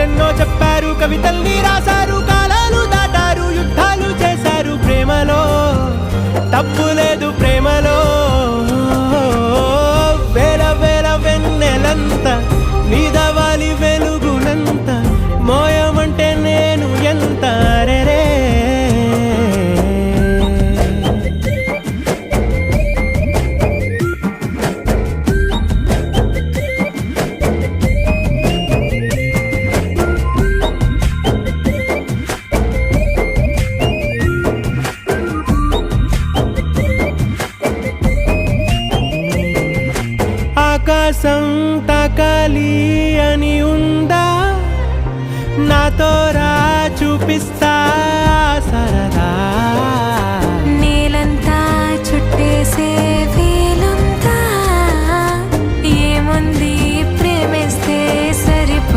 కథలెన్నో చెప్పారు, కవితల్ని రాశారు, కాలాలు దాటారు, యుద్ధాలు చేశారు. ప్రేమలో తప్పు లేదు, ప్రేమలో వేల వేల వెన్నెలంత నీదవాలి వెలుగునంత, మోయమంటే నేను ఎంత రే. ఆకాశం తాకాలి అని ఉందా, నాతో రా చూపిస్తా